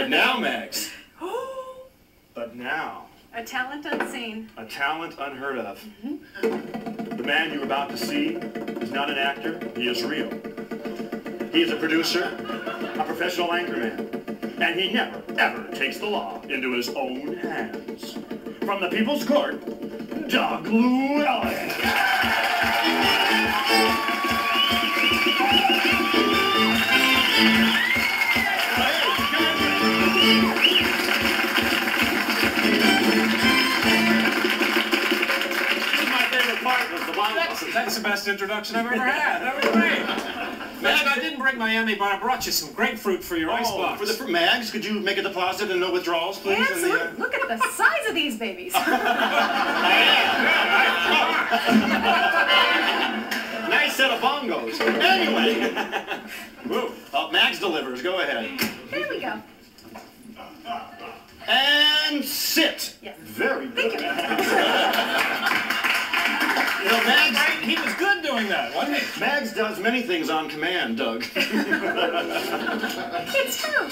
But now, Mags. Oh. But now. A talent unseen. A talent unheard of. The man you're about to see is not an actor, he is real. He is a producer, a professional anchorman, and he never, ever takes the law into his own hands. From the People's Court, Doug Llewellyn. That's the best introduction I've ever had. That was great. Man, I didn't bring Miami, but I brought you some grapefruit for your icebox. For Mags, could you make a deposit and no withdrawals, please? Yes, look at the size of these babies. Nice set of bongos. Anyway, Mags delivers. Go ahead. Here we go. And sit. Yes. Very good. You know, Mags, he was good doing that, wasn't he? Mags does many things on command, Doug. It's true.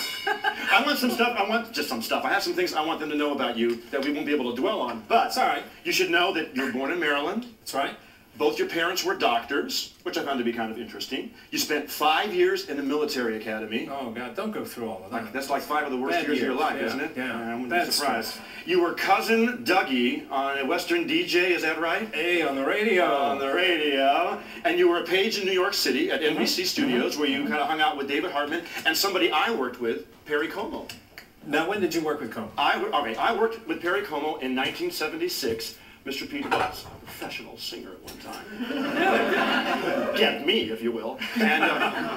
I want some stuff. I want just some stuff. I have some things I want them to know about you that we won't be able to dwell on. But it's all right. You should know that you were born in Maryland. That's right. Both your parents were doctors, which I found to be kind of interesting. You spent 5 years in the military academy. Oh, God, don't go through all of that. That's like 5 of the worst years of your life, isn't it? Yeah. I wouldn't be surprised. You were cousin Dougie on a Western DJ, is that right? Hey, on the radio. On the radio. And you were a page in New York City at NBC Studios, where you kind of hung out with David Hartman and somebody I worked with, Perry Como. Now, when did you work with Como? I worked with Perry Como in 1976. Mr. Pete was a professional singer at one time. Get me, if you will. And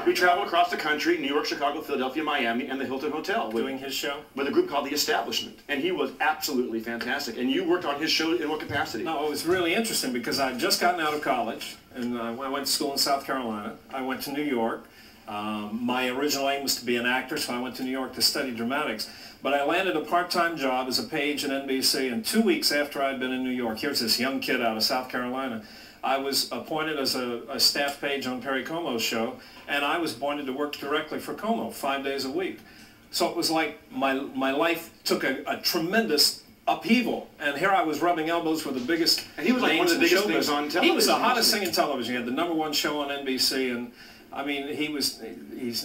we traveled across the country, New York, Chicago, Philadelphia, Miami, and the Hilton Hotel. Doing his show? With a group called The Establishment. And he was absolutely fantastic. And you worked on his show in what capacity? No, it was really interesting because I'd just gotten out of college, and I went to school in South Carolina. I went to New York. My original aim was to be an actor, so I went to New York to study dramatics. But I landed a part-time job as a page at NBC, and 2 weeks after I'd been in New York, here's this young kid out of South Carolina, I was appointed as a staff page on Perry Como's show, and I was appointed to work directly for Como 5 days a week. So it was like my life took a tremendous upheaval, and here I was rubbing elbows with the biggest and he was like one of the biggest things on television. He was the hottest thing in television. He had the #1 show on NBC, and I mean, he's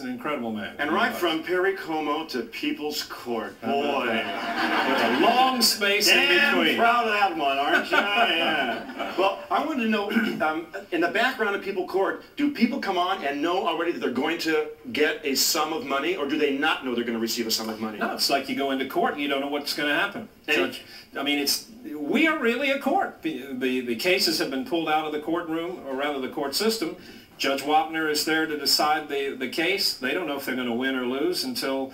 an incredible man. And right from Perry Como to People's Court, boy. With a long space in between. Damn proud of that one, aren't you? Yeah. Well, I wanted to know, in the background of People's Court, do people come on and know already that they're going to get a sum of money, or do they not know they're going to receive a sum of money? No, it's like you go into court and you don't know what's going to happen. I mean, we are really a court. The cases have been pulled out of the courtroom, or rather the court system. Judge Wapner is there to decide the case. They don't know if they're going to win or lose until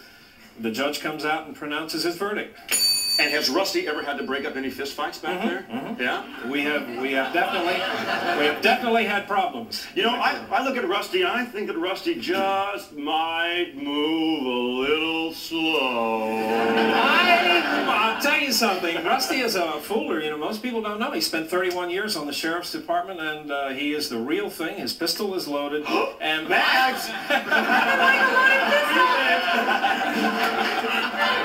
the judge comes out and pronounces his verdict. And has Rusty ever had to break up any fist fights back there? Yeah? We have definitely had problems. You know, I look at Rusty and I think that Rusty just might move a little slow. I'll tell you something. Rusty is a fooler. You know, most people don't know. He spent 31 years on the sheriff's department, and he is the real thing. His pistol is loaded. And Mags!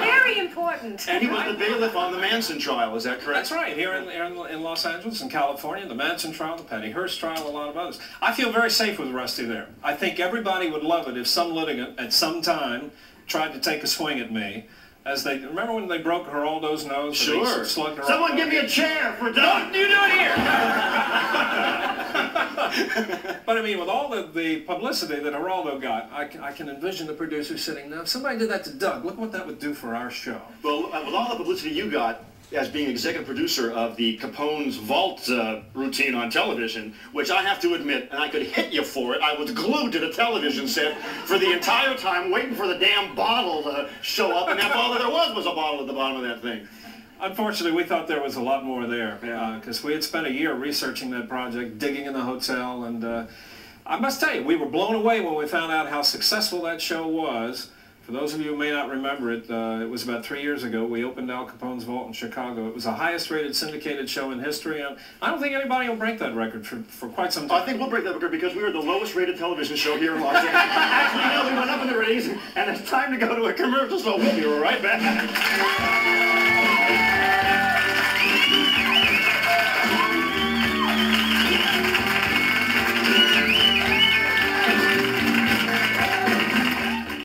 Very important. And he was the bailiff on the Manson trial, is that correct? That's right, here in Los Angeles, in California, the Manson trial, the Patty Hearst trial, a lot of others. I feel very safe with Rusty there. I think everybody would love it if some litigant at some time tried to take a swing at me. Remember when they broke Geraldo's nose? Sure. Someone give me a chair for Doug. Don't you do it here! But I mean, with all the publicity that Geraldo got, I can envision the producer sitting, now if somebody did that to Doug, look what that would do for our show. Well, with all the publicity you got as being executive producer of the Capone's Vault routine on television, which I have to admit, and I could hit you for it, I was glued to the television set for the entire time waiting for the damn bottle to show up, and that's all that there was a bottle at the bottom of that thing. Unfortunately, we thought there was a lot more there, because we had spent a year researching that project, digging in the hotel, and I must tell you, we were blown away when we found out how successful that show was, For those of you who may not remember it, it was about 3 years ago. We opened Al Capone's Vault in Chicago. It was the highest rated syndicated show in history, and I don't think anybody will break that record for quite some time. I think we'll break that record because we were the lowest rated television show here in Los Angeles. Actually, no, we went up in the ratings, and it's time to go to a commercial, so we'll be right back.